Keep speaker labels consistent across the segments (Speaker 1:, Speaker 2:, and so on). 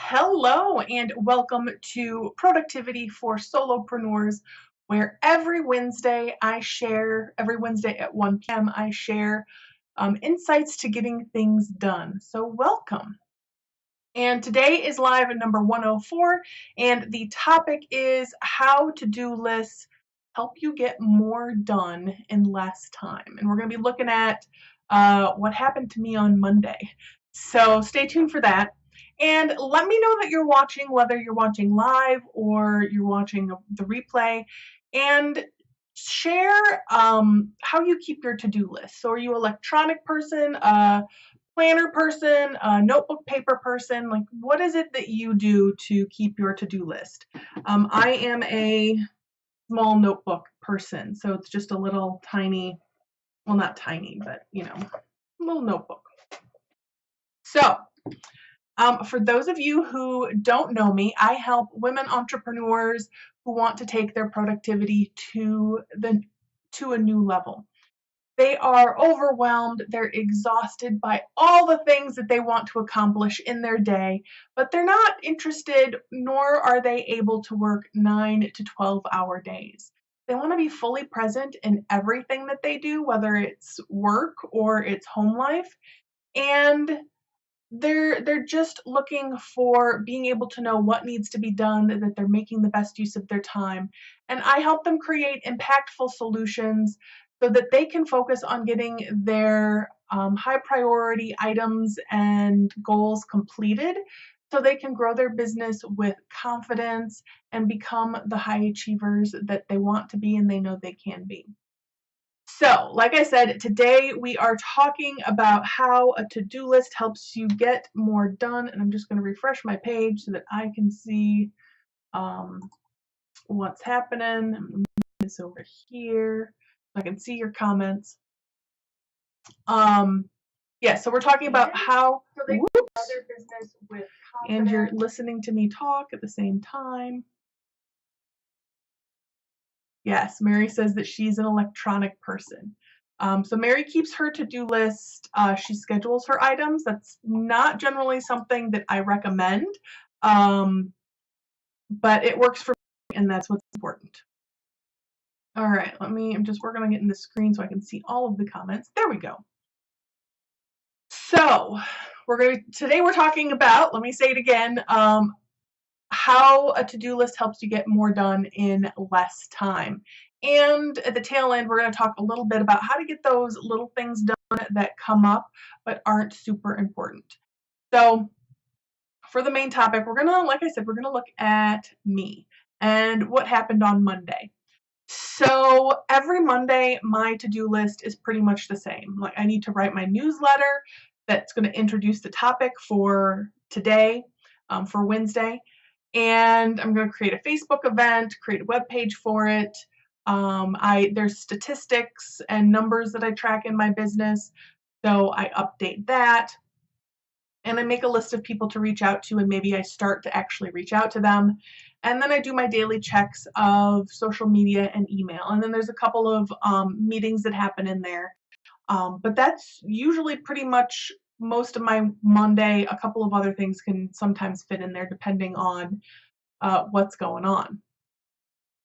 Speaker 1: Hello and welcome to Productivity for Solopreneurs, where every Wednesday at 1 p.m. I share insights to getting things done. So welcome. And today is live at number 104, and the topic is how to-do lists help you get more done in less time. And we're going to be looking at what happened to me on Monday. So stay tuned for that. And let me know that you're watching, whether you're watching live or you're watching the replay, and share how you keep your to-do list. So are you an electronic person, planner person, a notebook paper person? Like, what is it that you do to keep your to-do list? I am a small notebook person, so it's just a little tiny, well, not tiny, but a little notebook. So for those of you who don't know me, I help women entrepreneurs who want to take their productivity to a new level. They are overwhelmed, they're exhausted by all the things that they want to accomplish in their day, but they're not interested, nor are they able to work 9 to 12-hour days. They want to be fully present in everything that they do, whether it's work or it's home life, and they're just looking for being able to know what needs to be done, that they're making the best use of their time. And I help them create impactful solutions so that they can focus on getting their high priority items and goals completed so they can grow their business with confidence and become the high achievers that they want to be and they know they can be. So, like I said, today we are talking about how a to-do list helps you get more done. And I'm just going to refresh my page so that I can see what's happening. I'm going to move this over here so I can see your comments. Yeah, so we're talking about how, other business with confidence. And you're listening to me talk at the same time. Yes, Mary says that she's an electronic person. So Mary keeps her to-do list. She schedules her items. That's not generally something that I recommend, but it works for me, and that's what's important. All right, I'm just working on getting the screen so I can see all of the comments. There we go. So today we're talking about, let me say it again, how a to-do list helps you get more done in less time. And at the tail end, we're going to talk a little bit about how to get those little things done that come up but aren't super important. So for the main topic, we're going to look at me and what happened on Monday. So every Monday, my to-do list is pretty much the same. Like, I need to write my newsletter that's going to introduce the topic for today, for Wednesday. And I'm going to create a Facebook event, create a web page for it. There's statistics and numbers that I track in my business, so I update that. And I make a list of people to reach out to, and maybe I start to actually reach out to them. And then I do my daily checks of social media and email. And then there's a couple of meetings that happen in there. But that's usually pretty much most of my Monday. A couple of other things can sometimes fit in there depending on what's going on.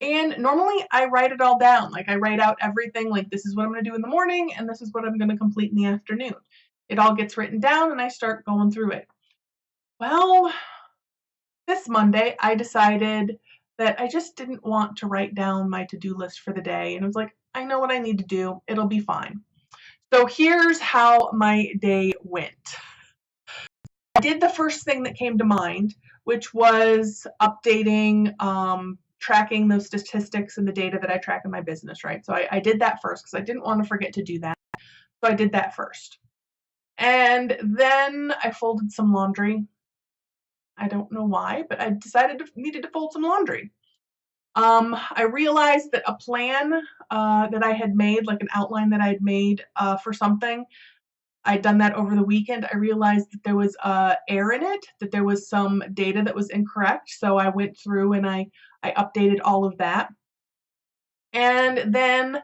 Speaker 1: And normally I write it all down. Like, I write out everything, like, this is what I'm going to do in the morning and this is what I'm going to complete in the afternoon. It all gets written down and I start going through it. Well, this Monday I decided that I just didn't want to write down my to-do list for the day. And I was like, I know what I need to do. It'll be fine. So here's how my day went. I did the first thing that came to mind, which was updating, tracking those statistics and the data that I track in my business, right? So I did that first because I didn't want to forget to do that. So I did that first. And then I folded some laundry. I don't know why, but I decided needed to fold some laundry. I realized that a plan that I had made, like an outline that I had made for something, I'd done that over the weekend. I realized that there was error in it, that there was some data that was incorrect. So I went through and I updated all of that. And then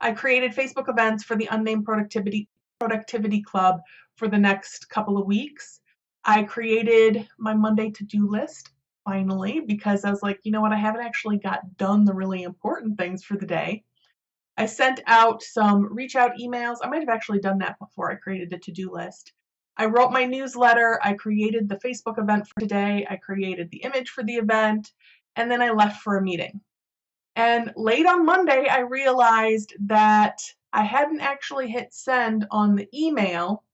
Speaker 1: I created Facebook events for the unnamed productivity productivity club for the next couple of weeks. I created my Monday to-do list finally because I was like, you know what, I haven't actually got done the really important things for the day. I sent out some reach out emails. I might have actually done that before I created the to-do list. I wrote my newsletter. I created the Facebook event for today. I created the image for the event, and then I left for a meeting. And late on Monday, I realized that I hadn't actually hit send on the email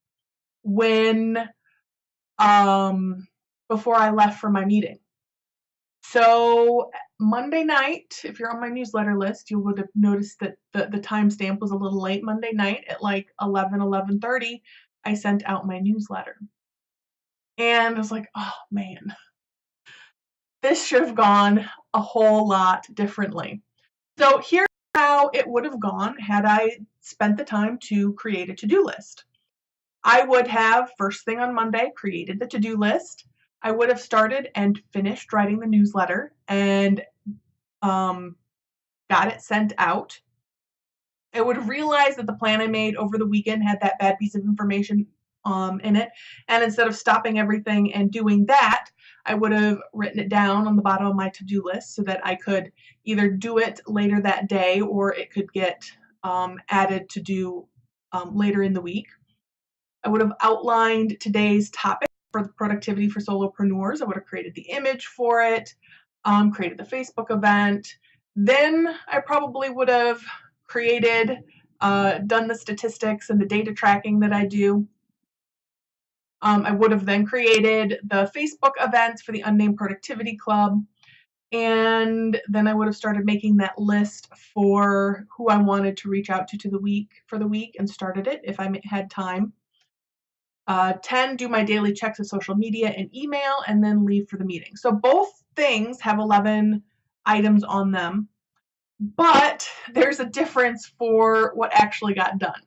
Speaker 1: when before I left for my meeting. So Monday night, if you're on my newsletter list, you would have noticed that the timestamp was a little late. Monday night at like 11:30, I sent out my newsletter. And I was like, oh man, this should have gone a whole lot differently. So here's how it would have gone had I spent the time to create a to-do list. I would have, first thing on Monday, created the to-do list. I would have started and finished writing the newsletter and got it sent out. I would have realized that the plan I made over the weekend had that bad piece of information in it. And instead of stopping everything and doing that, I would have written it down on the bottom of my to-do list so that I could either do it later that day or it could get added to do later in the week. I would have outlined today's topic for the productivity for solopreneurs. I would have created the image for it, created the Facebook event. Then I probably would have created, done the statistics and the data tracking that I do. I would have then created the Facebook events for the Unnamed Productivity Club. And then I would have started making that list for who I wanted to reach out to for the week and started it if I had time. 10, do my daily checks of social media and email, and then leave for the meeting. So both things have 11 items on them, but there's a difference for what actually got done.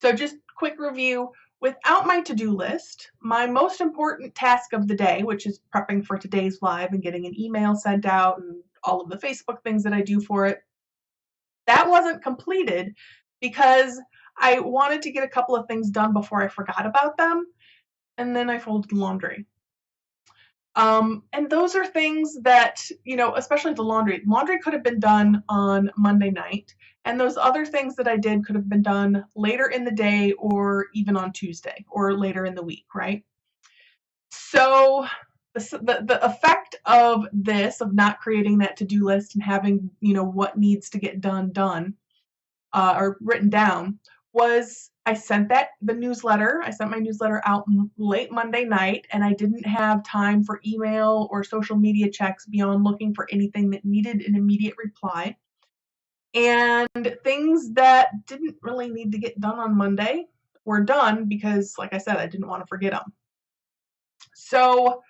Speaker 1: So just quick review. Without my to-do list, my most important task of the day, which is prepping for today's live and getting an email sent out and all of the Facebook things that I do for it, that wasn't completed because I wanted to get a couple of things done before I forgot about them, and then I folded laundry. And those are things that, especially the laundry. Laundry could have been done on Monday night, and those other things that I did could have been done later in the day or even on Tuesday or later in the week, right? So the effect of this, of not creating that to-do list and having, what needs to get done, or written down, was I sent my newsletter out late Monday night, and I didn't have time for email or social media checks beyond looking for anything that needed an immediate reply. And things that didn't really need to get done on Monday were done because, like I said, I didn't want to forget them. So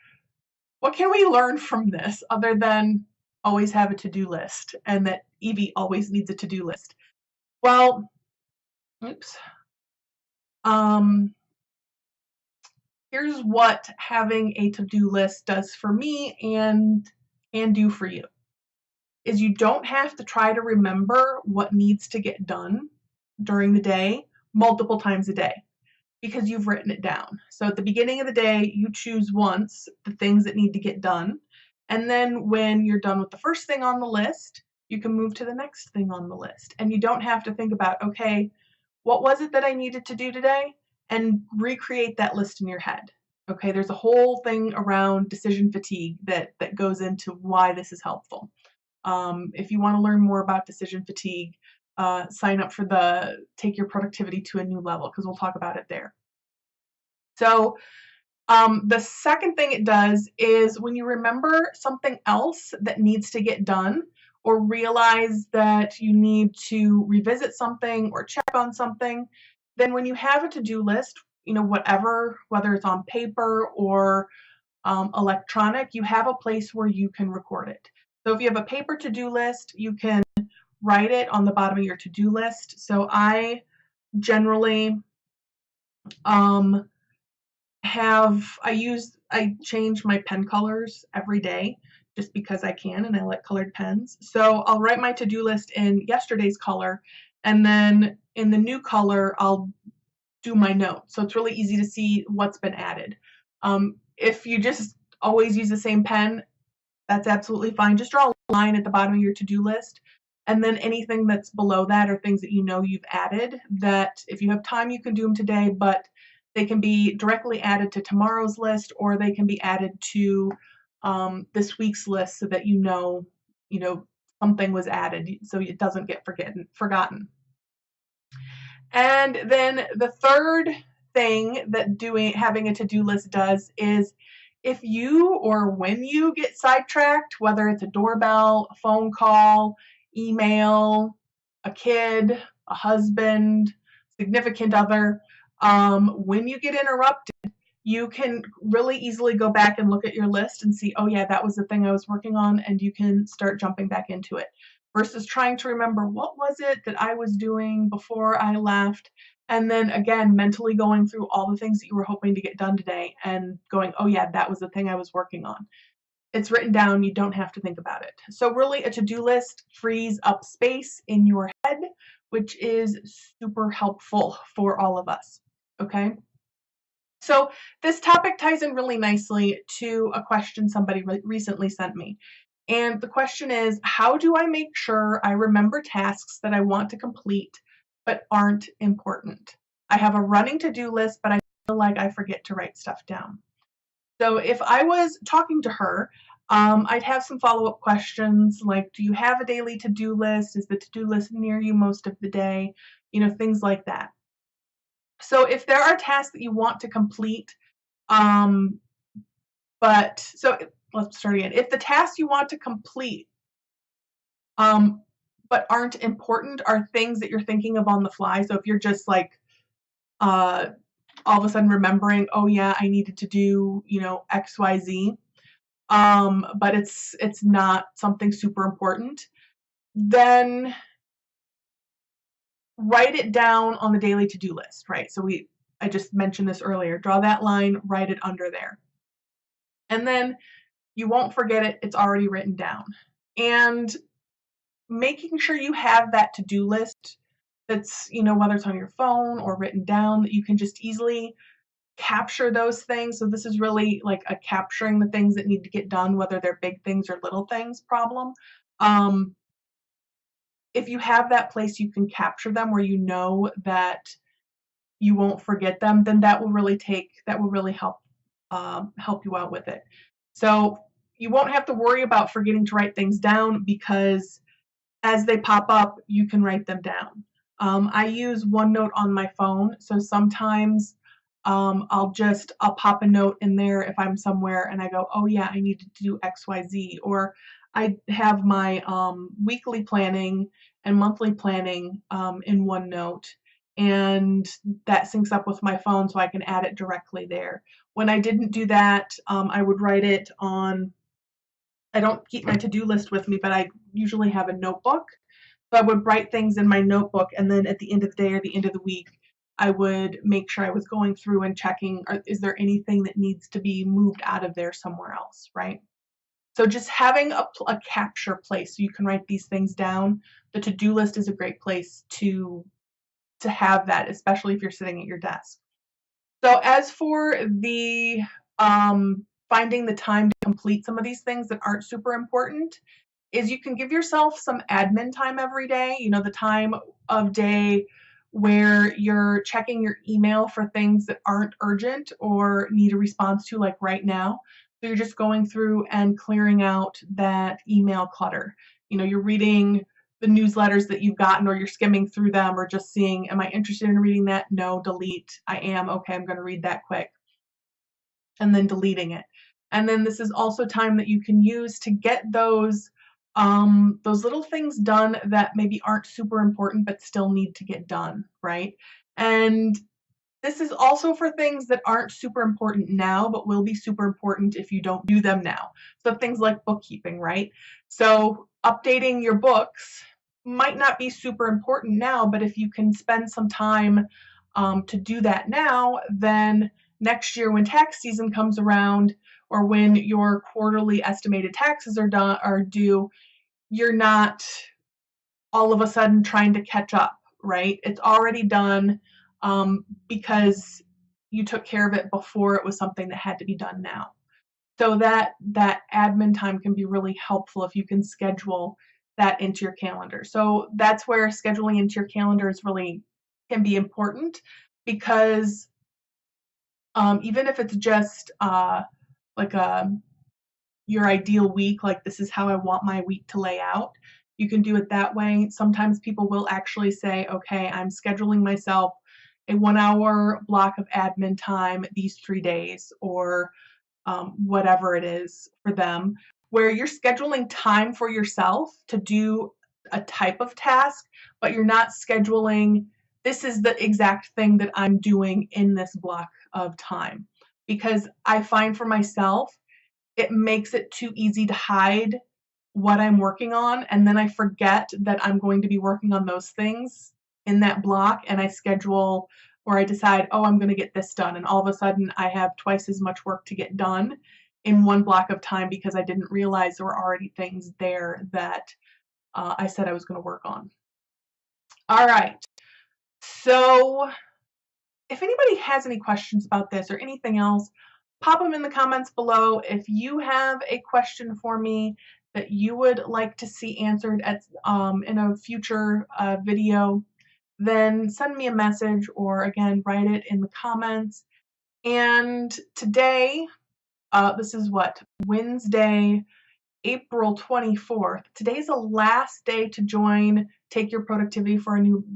Speaker 1: what can we learn from this other than always have a to-do list and that Evie always needs a to-do list? Well, here's what having a to-do list does for me and do for you. Is you don't have to try to remember what needs to get done during the day multiple times a day because you've written it down. So at the beginning of the day, you choose once the things that need to get done. And then when you're done with the first thing on the list, you can move to the next thing on the list. And you don't have to think about, okay, what was it that I needed to do today? And recreate that list in your head. Okay, there's a whole thing around decision fatigue that goes into why this is helpful. If you want to learn more about decision fatigue, sign up for the Take Your Productivity to a New Level because we'll talk about it there. So the second thing it does is when you remember something else that needs to get done or realize that you need to revisit something or check on something, then when you have a to-do list, whether it's on paper or electronic, you have a place where you can record it. So if you have a paper to-do list, you can write it on the bottom of your to-do list. So I generally I change my pen colors every day just because I can and I like colored pens. So I'll write my to-do list in yesterday's color, and then in the new color, I'll do my notes. So it's really easy to see what's been added. If you just always use the same pen, that's absolutely fine. Just draw a line at the bottom of your to-do list, and then anything that's below that are things that you know you've added that if you have time you can do them today, but they can be directly added to tomorrow's list, or they can be added to this week's list so that you know something was added so it doesn't get forgotten. And then the third thing that having a to-do list does is if you or when you get sidetracked, whether it's a doorbell, a phone call, email, a kid, a husband, significant other, when you get interrupted, you can really easily go back and look at your list and see, oh yeah, that was the thing I was working on, and you can start jumping back into it versus trying to remember what was it that I was doing before I left, and then again mentally going through all the things that you were hoping to get done today and going, oh yeah, that was the thing I was working on. It's written down, you don't have to think about it. So really a to-do list frees up space in your head, which is super helpful for all of us, okay? So this topic ties in really nicely to a question somebody recently sent me. And the question is, how do I make sure I remember tasks that I want to complete but aren't important? I have a running to-do list, but I feel like I forget to write stuff down. So if I was talking to her, I'd have some follow-up questions like, do you have a daily to-do list? Is the to-do list near you most of the day? Things like that. So if there are tasks that you want to complete, let's start again. If the tasks you want to complete, but aren't important are things that you're thinking of on the fly. So if you're just like, all of a sudden remembering, oh yeah, I needed to do, X, Y, Z, but it's not something super important, then write it down on the daily to-do list, right? So I just mentioned this earlier. Draw that line, write it under there. And then you won't forget it. It's already written down. And making sure you have that to-do list that's, whether it's on your phone or written down, that you can just easily capture those things. So this is really like a capturing the things that need to get done, whether they're big things or little things problem. If you have that place you can capture them where you know that you won't forget them, then that will really help you out with it. So you won't have to worry about forgetting to write things down because as they pop up, you can write them down. I use OneNote on my phone, so sometimes I'll pop a note in there if I'm somewhere and I go, oh yeah, I need to do X, Y, Z, or I have my weekly planning and monthly planning in OneNote, and that syncs up with my phone so I can add it directly there. When I didn't do that, I would write it on, I don't keep my to-do list with me, but I usually have a notebook. So I would write things in my notebook, and then at the end of the day or the end of the week, I would make sure I was going through and checking, is there anything that needs to be moved out of there somewhere else, right? So just having a capture place so you can write these things down. The to-do list is a great place to have that, especially if you're sitting at your desk. So as for the finding the time to complete some of these things that aren't super important, is you can give yourself some admin time every day, the time of day where you're checking your email for things that aren't urgent or need a response to, like right now. So you're just going through and clearing out that email clutter. You're reading the newsletters that you've gotten, or you're skimming through them, or just seeing, am I interested in reading that? No, delete. I am. Okay, I'm going to read that quick. And then deleting it. And then this is also time that you can use to get those little things done that maybe aren't super important but still need to get done, right? And this is also for things that aren't super important now but will be super important if you don't do them now. So things like bookkeeping, right? So updating your books might not be super important now, but if you can spend some time to do that now, then next year when tax season comes around, or when your quarterly estimated taxes are due, you're not all of a sudden trying to catch up, right? It's already done. because you took care of it before it was something that had to be done now. So that admin time can be really helpful if you can schedule that into your calendar. So that's where scheduling into your calendar is really can be important, because even if it's just like your ideal week, like this is how I want my week to lay out, you can do it that way. Sometimes people will actually say, okay, I'm scheduling myself a 1 hour block of admin time these 3 days, or whatever it is for them, where you're scheduling time for yourself to do a type of task, but you're not scheduling, this is the exact thing that I'm doing in this block of time. Because I find for myself, it makes it too easy to hide what I'm working on, and then I forget that I'm going to be working on those things in that block, and I schedule, or I decide, oh, I'm going to get this done, and all of a sudden I have twice as much work to get done in one block of time because I didn't realize there were already things there that I said I was going to work on. All right, so if anybody has any questions about this or anything else, pop them in the comments below. If you have a question for me that you would like to see answered at in a future video, then send me a message, or again, write it in the comments. And today, this is what, Wednesday, April 24th. Today's the last day to join Take Your Productivity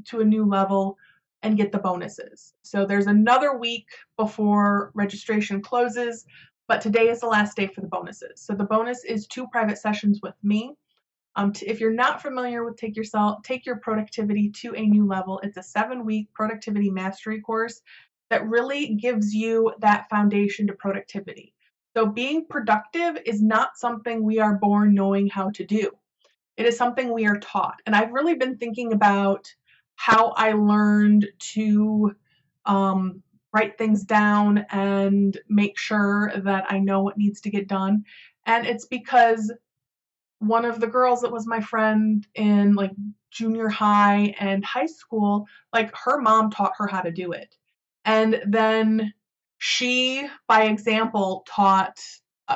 Speaker 1: to a new level and get the bonuses. So there's another week before registration closes, but today is the last day for the bonuses. So the bonus is 2 private sessions with me. If you're not familiar with Take Your Productivity to a New Level, it's a 7-week productivity mastery course that really gives you that foundation to productivity. So being productive is not something we are born knowing how to do. It is something we are taught. And I've really been thinking about how I learned to write things down and make sure that I know what needs to get done. And it's because one of the girls that was my friend in like junior high and high school, like her mom taught her how to do it. And then she, by example, taught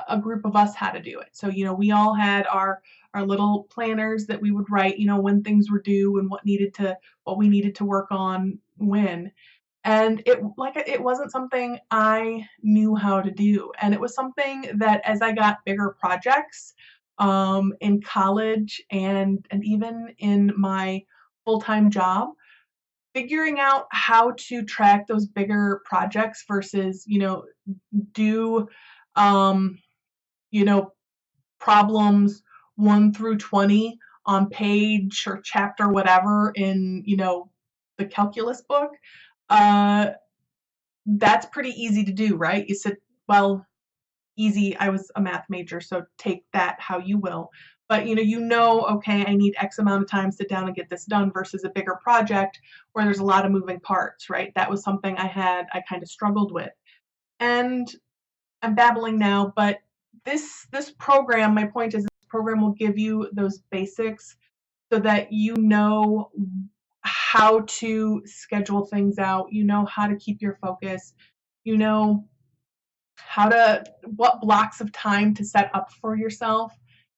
Speaker 1: a group of us how to do it. So, we all had our little planners that we would write, when things were due and what we needed to work on when. And it wasn't something I knew how to do. And it was something that as I got bigger projects, in college and even in my full-time job, figuring out how to track those bigger projects versus, do, problems 1 through 20 on page or chapter whatever in, the calculus book, that's pretty easy to do, right? You said, well, easy, I was a math major, so take that how you will. But okay, I need X amount of time to sit down and get this done versus a bigger project where there's a lot of moving parts, right? That was something I kind of struggled with. And I'm babbling now, but this program, my point is this program will give you those basics so that you know how to schedule things out, how to keep your focus, what blocks of time to set up for yourself,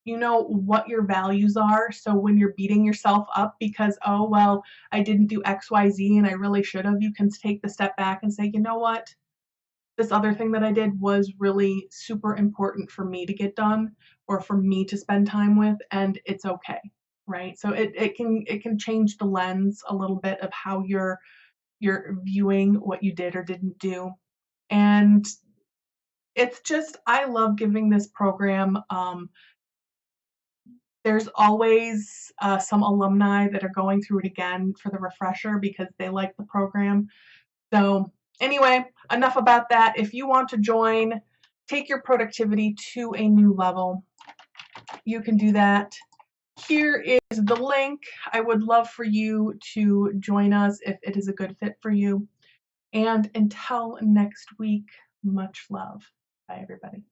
Speaker 1: what your values are. So when you're beating yourself up because, oh, well, I didn't do XYZ and I really should have, you can take the step back and say, you know what? This other thing that I did was really super important for me to get done or for me to spend time with, and it's okay, right? So it can change the lens a little bit of how you're viewing what you did or didn't do. And it's just, I love giving this program. There's always some alumni that are going through it again for the refresher because they like the program. So anyway, enough about that. If you want to join, Take Your Productivity to a New Level, you can do that. Here is the link. I would love for you to join us if it is a good fit for you. And until next week, much love. Bye, everybody.